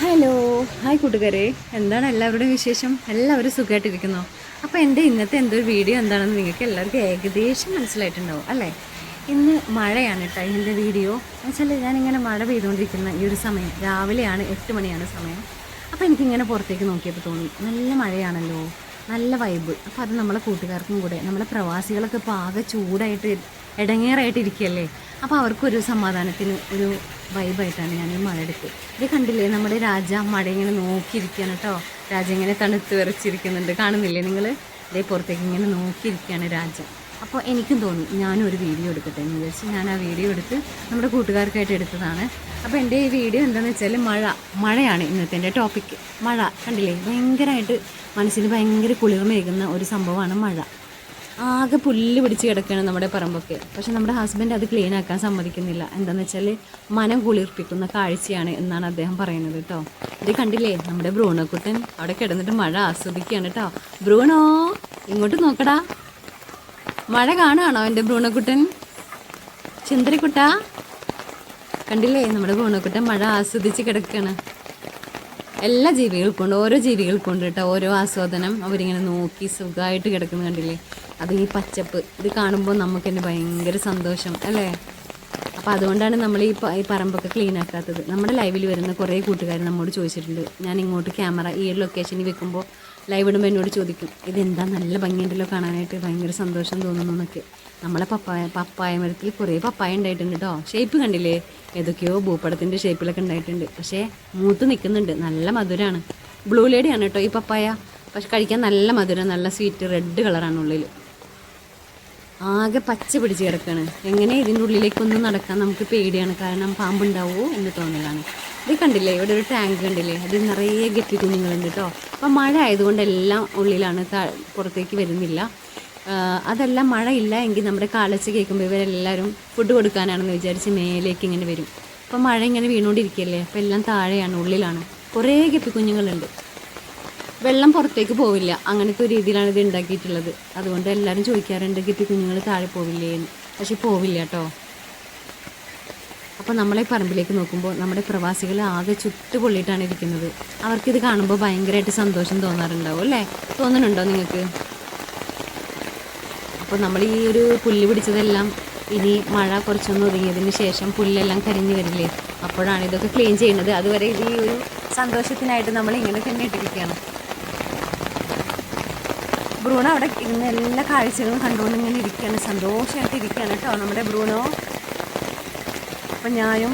Hello hi കൂട്ടുകാരെ, എന്താണ് എല്ലാവരുടെയും വിശേഷം? എല്ലാവരും സുഖമായിട്ടിരിക്കുന്നോ? അപ്പോൾ എൻ്റെ ഇന്നത്തെ എന്തൊരു വീഡിയോ എന്താണെന്ന് നിങ്ങൾക്ക് എല്ലാവർക്കും ഏകദേശം മനസ്സിലായിട്ടുണ്ടാവും അല്ലേ? ഇന്ന് മഴയാണ് കേട്ടോ. ഇതിൻ്റെ വീഡിയോ എന്ന് വെച്ചാൽ ഞാനിങ്ങനെ മഴ പെയ്തുകൊണ്ടിരിക്കുന്ന ഈ ഒരു സമയം, രാവിലെയാണ് 8 മണിയാണ് സമയം. അപ്പോൾ എനിക്കിങ്ങനെ പുറത്തേക്ക് നോക്കിയപ്പോൾ തോന്നി, നല്ല മഴയാണല്ലോ, നല്ല വൈബ്. അപ്പോൾ അത് നമ്മളെ കൂട്ടുകാർക്കും കൂടെ, നമ്മളെ പ്രവാസികളൊക്കെ ഇപ്പോൾ ആകെ ചൂടായിട്ട് ഇടങ്ങേറായിട്ട് ഇരിക്കുകയല്ലേ. അപ്പോൾ അവർക്കൊരു സമാധാനത്തിന് ഒരു വൈബായിട്ടാണ് ഞാൻ ഈ മഴ എടുത്ത്. ഇത് കണ്ടില്ലേ, നമ്മുടെ രാജ മഴ ഇങ്ങനെ നോക്കിയിരിക്കുകയാണ് കേട്ടോ. രാജ ഇങ്ങനെ തണുത്ത് വിറച്ചിരിക്കുന്നുണ്ട്, കാണുന്നില്ലേ നിങ്ങൾ? ഇതേ പുറത്തേക്ക് ഇങ്ങനെ നോക്കിയിരിക്കുകയാണ് രാജ. അപ്പോൾ എനിക്കും തോന്നി ഞാനും ഒരു വീഡിയോ എടുക്കട്ടെ എന്ന് വിചാരിച്ച് ഞാൻ ആ വീഡിയോ എടുത്ത് നമ്മുടെ കൂട്ടുകാർക്കായിട്ട് എടുത്തതാണ്. അപ്പോൾ എൻ്റെ ഈ വീഡിയോ എന്താണെന്ന് വെച്ചാൽ മഴയാണ് ഇന്നത്തെ എൻ്റെ ടോപ്പിക്ക്. മഴ കണ്ടില്ലേ, ഭയങ്കരമായിട്ട് മനസ്സിന് ഭയങ്കര കുളിർമയേകുന്ന ഒരു സംഭവമാണ് മഴ. ആകെ പുല്ല് പിടിച്ച് കിടക്കുകയാണ് നമ്മുടെ പറമ്പൊക്കെ. പക്ഷെ നമ്മുടെ ഹസ്ബൻഡ് അത് ക്ലീൻ ആക്കാൻ സമ്മതിക്കുന്നില്ല. എന്താണെന്ന് വെച്ചാൽ മനം കുളിർപ്പിക്കുന്ന കാഴ്ചയാണ് എന്നാണ് അദ്ദേഹം പറയുന്നത് കേട്ടോ. ഇത് കണ്ടില്ലേ, നമ്മുടെ ബ്രൂണോക്കുട്ടൻ അവിടെ കിടന്നിട്ട് മഴ ആസ്വദിക്കുകയാണ് കേട്ടോ. ബ്രൂണോ, ഇങ്ങോട്ട് നോക്കടാ, മഴ കാണുകയാണോ എൻ്റെ ബ്രൂണോക്കുട്ടൻ? ചുന്തരിക്കുട്ടാ, കണ്ടില്ലേ നമ്മുടെ ബ്രൂണോക്കുട്ടൻ മഴ ആസ്വദിച്ച് കിടക്കുകയാണ്. എല്ലാ ജീവികൾക്കുണ്ട്, ഓരോ ജീവികൾക്കുണ്ട് കേട്ടോ ഓരോ ആസ്വാദനം. അവരിങ്ങനെ നോക്കി സുഖമായിട്ട് കിടക്കുന്നത് കണ്ടില്ലേ. അത് ഈ പച്ചപ്പ് ഇത് കാണുമ്പോൾ നമുക്ക് തന്നെ ഭയങ്കര സന്തോഷം അല്ലേ. അപ്പോൾ അതുകൊണ്ടാണ് നമ്മൾ ഈ പറമ്പൊക്കെ ക്ലീൻ ആക്കാത്തത്. നമ്മുടെ ലൈവിൽ വരുന്ന കുറേ കൂട്ടുകാർ നമ്മോട് ചോദിച്ചിട്ടുണ്ട്. ഞാൻ ഇങ്ങോട്ട് ക്യാമറ ഈ ഒരു ലൊക്കേഷനിൽ വെക്കുമ്പോൾ ലൈവ് ഇടുമ്പോൾ എന്നോട് ചോദിക്കും, ഇതെന്താ നല്ല ഭംഗിയുണ്ടല്ലോ കാണാനായിട്ട്, ഭയങ്കര സന്തോഷം തോന്നുന്നു എന്നൊക്കെ. നമ്മളെ പപ്പായ മരത്തിൽ കുറേ പപ്പായ ഉണ്ടായിട്ടുണ്ട് കേട്ടോ. ഷേപ്പ് കണ്ടില്ലേ, ഏതൊക്കെയോ ഭൂപടത്തിൻ്റെ ഷേപ്പിലൊക്കെ ഉണ്ടായിട്ടുണ്ട്. പക്ഷേ മൂത്ത് നിൽക്കുന്നുണ്ട്, നല്ല മധുരമാണ്. ബ്ലൂ ലേഡിയാണ് കേട്ടോ ഈ പപ്പായ. പക്ഷെ കഴിക്കാൻ നല്ല മധുരം, നല്ല സ്വീറ്റ് റെഡ് കളറാണ് ഉള്ളിൽ. ആകെ പച്ച പിടിച്ച് കിടക്കുകയാണ്. എങ്ങനെ ഇതിൻ്റെ ഉള്ളിലേക്കൊന്നും നടക്കാൻ നമുക്ക് പേടിയാണ്, കാരണം പാമ്പുണ്ടാവുമോ എന്ന് തോന്നലാണ്. ഇത് കണ്ടില്ലേ, ഇവിടെ ഒരു ടാങ്ക് കണ്ടില്ലേ, അത് നിറയെ ഗപ്പി കുഞ്ഞുങ്ങളുണ്ട് കേട്ടോ. അപ്പം മഴ ആയതുകൊണ്ട് എല്ലാം ഉള്ളിലാണ്, പുറത്തേക്ക് വരുന്നില്ല. അതെല്ലാം മഴ ഇല്ല എങ്കിൽ നമ്മുടെ കാലച്ച് കേൾക്കുമ്പോൾ ഇവരെല്ലാവരും ഫുഡ് കൊടുക്കാനാണെന്ന് വിചാരിച്ച് മേലേക്ക് ഇങ്ങനെ വരും. അപ്പം മഴ ഇങ്ങനെ വീണുകൊണ്ടിരിക്കുകയല്ലേ, അപ്പോൾ എല്ലാം താഴെയാണ്, ഉള്ളിലാണ്. കുറേ ഗപ്പി കുഞ്ഞുങ്ങളുണ്ട്. വെള്ളം പുറത്തേക്ക് പോവില്ല, അങ്ങനത്തെ ഒരു രീതിയിലാണ് ഇത് ഉണ്ടാക്കിയിട്ടുള്ളത്. അതുകൊണ്ട് എല്ലാവരും ചോദിക്കാറുണ്ട്, ഗപ്പി കുഞ്ഞുങ്ങൾ താഴെ പോവില്ലേ എന്ന്. പക്ഷെ പോവില്ല കേട്ടോ. അപ്പോൾ നമ്മളെ പറമ്പിലേക്ക് നോക്കുമ്പോൾ നമ്മുടെ പ്രവാസികൾ ആകെ ചുട്ടുപൊള്ളിയിട്ടാണ് ഇരിക്കുന്നത്. അവർക്കിത് കാണുമ്പോൾ ഭയങ്കരമായിട്ട് സന്തോഷം തോന്നാറുണ്ടാവും അല്ലേ? തോന്നുന്നുണ്ടോ നിങ്ങൾക്ക്? അപ്പോൾ നമ്മൾ ഈ ഒരു പുല്ല് പിടിച്ചതെല്ലാം ഇനി മഴ കുറച്ചൊന്ന് ഒതുങ്ങിയതിന് ശേഷം പുല്ലെല്ലാം കരിഞ്ഞ് വരില്ലേ, അപ്പോഴാണ് ഇതൊക്കെ ക്ലീൻ ചെയ്യുന്നത്. അതുവരെ ഈ ഒരു സന്തോഷത്തിനായിട്ട് നമ്മൾ ഇങ്ങനെ തന്നെ ഇട്ടിരിക്കുകയാണ്. ബ്രൂണോ അവിടെ ഇന്ന് എല്ലാ കാഴ്ചകളും കണ്ടുകൊണ്ട് ഇങ്ങനെ ഇരിക്കുകയാണ്, സന്തോഷമായിട്ട് ഇരിക്കുകയാണ് കേട്ടോ നമ്മുടെ ബ്രൂണോ. അപ്പം ഞാനും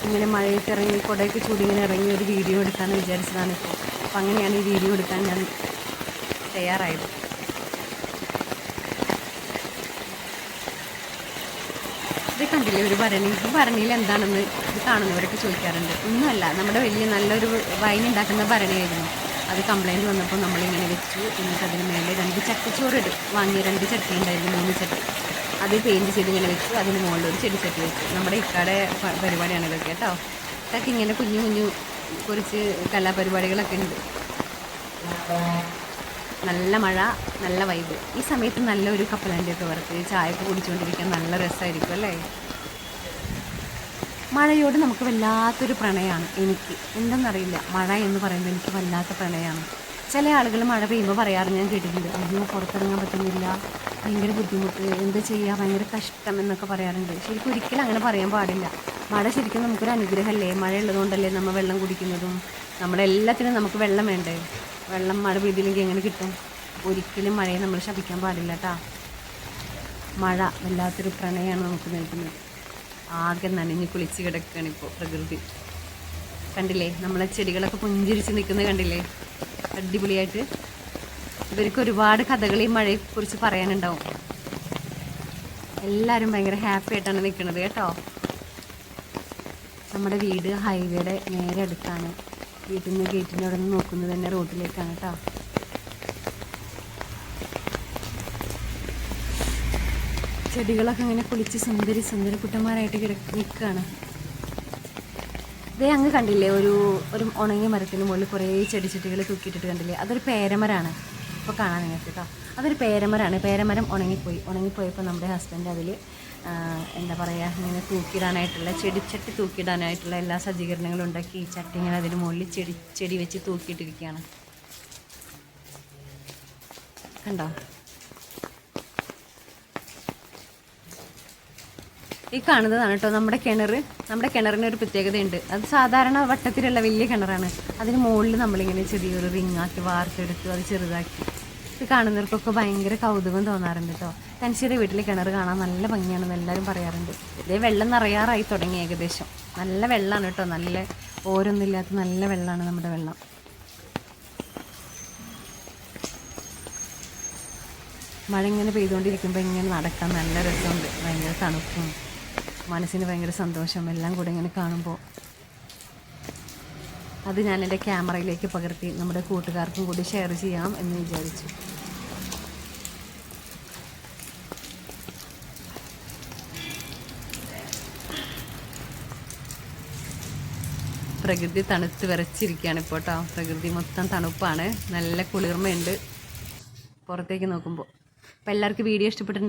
ഇങ്ങനെ മഴയൊക്കെ ഇറങ്ങി കുടയൊക്കെ ചൂടി ഇങ്ങനെ ഇറങ്ങി ഒരു വീഡിയോ എടുക്കാമെന്ന് വിചാരിച്ചതാണ് ഇപ്പോൾ. അപ്പം അങ്ങനെയാണ് ഈ വീഡിയോ എടുക്കാൻ ഞാൻ തയ്യാറായത്. ഇത് കണ്ടില്ലേ ഒരു ഭരണി, ഈ ഭരണിയിൽ എന്താണെന്ന് ഇത് കാണുന്നവരൊക്കെ ചോദിക്കാറുണ്ട്. ഒന്നുമല്ല, നമ്മുടെ വലിയ നല്ലൊരു വൈൻ ഉണ്ടാക്കുന്ന ഭരണിയായിരുന്നു. അത് കംപ്ലൈൻറ്റ് വന്നപ്പോൾ നമ്മളിങ്ങനെ വെച്ചു. എന്നിട്ട് അതിന് മേലെ 2 ചട്ടിച്ചോറ് വാങ്ങിയ 2 ചട്ടി ഉണ്ടായിരുന്നു, 3 ചട്ടി. അത് പെയിൻറ്റ് ചെയ്ത് ഇങ്ങനെ വെച്ചു. അതിന് മുകളിൽ ഒരു ചെടിച്ചട്ടി വെച്ചു. നമ്മുടെ ഇക്കയുടെ പരിപാടിയാണ് ഇതൊക്കെ കേട്ടോ. ഇതൊക്കെ ഇങ്ങനെ കുഞ്ഞു കുഞ്ഞു കുറച്ച് കലാപരിപാടികളൊക്കെ ഉണ്ട്. നല്ല മഴ, നല്ല വൈബ്. ഈ സമയത്ത് നല്ലൊരു കപ്പലണ്ടിയൊക്കെ വറുത്ത് ചായയൊക്കെ കുടിച്ചുകൊണ്ടിരിക്കാൻ നല്ല രസമായിരിക്കും അല്ലേ. മഴയോട് നമുക്ക് വല്ലാത്തൊരു പ്രണയമാണ് എനിക്ക്. എന്തെന്നറിയില്ല, മഴ എന്ന് പറയുമ്പോൾ എനിക്ക് വല്ലാത്ത പ്രണയമാണ്. ചില ആളുകൾ മഴ പെയ്യുമ്പോൾ പറയാറ് ഞാൻ കേട്ടിട്ടുണ്ട്, അയ്യോ പുറത്തിറങ്ങാൻ പറ്റുന്നില്ല, ഭയങ്കര ബുദ്ധിമുട്ട്, എന്താ ചെയ്യുക, ഭയങ്കര കഷ്ടം എന്നൊക്കെ പറയാറുണ്ട്. ശരിക്കും ഒരിക്കലും അങ്ങനെ പറയാൻ പാടില്ല. മഴ ശരിക്കും നമുക്കൊരു അനുഗ്രഹമല്ലേ. മഴ ഉള്ളതുകൊണ്ടല്ലേ നമ്മൾ വെള്ളം കുടിക്കുന്നതും. നമ്മുടെ എല്ലാത്തിനും നമുക്ക് വെള്ളം വേണ്ടേ. വെള്ളം മഴ പെയ്തില്ലെങ്കിൽ എങ്ങനെ കിട്ടും? ഒരിക്കലും മഴയെ നമ്മൾ ശപിക്കാൻ പാടില്ല കേട്ടോ. മഴ വല്ലാത്തൊരു പ്രണയമാണ് നമുക്ക് നൽകുന്നത്. ആകെ നനഞ്ഞ് കുളിച്ച് കിടക്കുകയാണ് ഇപ്പോൾ പ്രകൃതി. കണ്ടില്ലേ, നമ്മളെ ചെടികളൊക്കെ പുഞ്ചിരിച്ച് നിൽക്കുന്നത് കണ്ടില്ലേ, അടിപൊളിയായിട്ട്. ഇവർക്ക് ഒരുപാട് കഥകൾ ഈ മഴയെക്കുറിച്ച് പറയാനുണ്ടാവും. എല്ലാവരും ഭയങ്കര ഹാപ്പി ആയിട്ടാണ് നിൽക്കുന്നത് കേട്ടോ. നമ്മുടെ വീട് ഹൈവേയുടെ നേരെ അടുത്താണ്. വീട്ടിൽ നിന്ന് ഗേറ്റിൻ്റെ അവിടെ നിന്ന് നോക്കുന്നത് തന്നെ റോഡിലേക്കാണ് കേട്ടോ. ചെടികളൊക്കെ ഇങ്ങനെ കുളിച്ച് സുന്ദരി കുട്ടന്മാരായിട്ട് നിൽക്കുകയാണ്. ഇതേ അങ്ങ് കണ്ടില്ലേ, ഒരു ഉണങ്ങിയ മരത്തിന് മുകളിൽ കുറേ ചെടിച്ചട്ടികൾ തൂക്കിയിട്ടിട്ട് കണ്ടില്ലേ, അതൊരു പേരമരമാണ്. ഇപ്പോൾ കാണാൻ നിങ്ങൾക്ക് കേട്ടോ, അതൊരു പേരമരമാണ്. പേരമരം ഉണങ്ങിപ്പോയപ്പോൾ നമ്മുടെ ഹസ്ബൻഡ് അതിൽ എന്താ പറയുക, ഇങ്ങനെ തൂക്കിയിടാനായിട്ടുള്ള ചെടിച്ചട്ടി തൂക്കിയിടാനായിട്ടുള്ള എല്ലാ സജ്ജീകരണങ്ങളും ഉണ്ടാക്കി ഈ ചട്ടി ഇങ്ങനെ അതിന് മുകളിൽ ചെടി വെച്ച് തൂക്കിയിട്ടിരിക്കുകയാണ്. കണ്ടോ? ഈ കാണുന്നതാണ് കേട്ടോ നമ്മുടെ കിണർ. നമ്മുടെ കിണറിന് ഒരു പ്രത്യേകതയുണ്ട്. അത് സാധാരണ വട്ടത്തിലുള്ള വലിയ കിണറാണ്. അതിന് മുകളിൽ നമ്മളിങ്ങനെ ചെറിയൊരു റിങ്ങാക്കി വാർത്തെടുത്തു, അത് ചെറുതാക്കി. ഇത് കാണുന്നവർക്കൊക്കെ ഭയങ്കര കൗതുകം തോന്നാറുണ്ട് കേട്ടോ. തൻഷീടെ വീട്ടിലെ കിണർ കാണാൻ നല്ല ഭംഗിയാണെന്ന് എല്ലാവരും പറയാറുണ്ട്. ഇതേ വെള്ളം നിറയാറായി തുടങ്ങി ഏകദേശം. നല്ല വെള്ളമാണ് കേട്ടോ, നല്ല ഓരൊന്നുമില്ലാത്ത നല്ല വെള്ളമാണ് നമ്മുടെ വെള്ളം. മഴ ഇങ്ങനെ പെയ്തുകൊണ്ടിരിക്കുമ്പോൾ ഇങ്ങനെ നടക്കാൻ നല്ല രസമുണ്ട്. ഭയങ്കര തണുപ്പും മനസ്സിന് ഭയങ്കര സന്തോഷം എല്ലാം കൂടെ ഇങ്ങനെ കാണുമ്പോൾ. അത് ഞാൻ എൻ്റെ ക്യാമറയിലേക്ക് പകർത്തി നമ്മുടെ കൂട്ടുകാർക്കും കൂടി ഷെയർ ചെയ്യാം എന്ന് വിചാരിച്ചു. പ്രകൃതി തണുത്ത് വിറച്ചിരിക്കുകയാണ് ഇപ്പോൾ കേട്ടോ. പ്രകൃതി മൊത്തം തണുപ്പാണ്, നല്ല കുളിർമയുണ്ട് പുറത്തേക്ക് നോക്കുമ്പോൾ. അപ്പോൾ എല്ലാവർക്കും വീഡിയോ ഇഷ്ടപ്പെട്ടിട്ടുണ്ട്.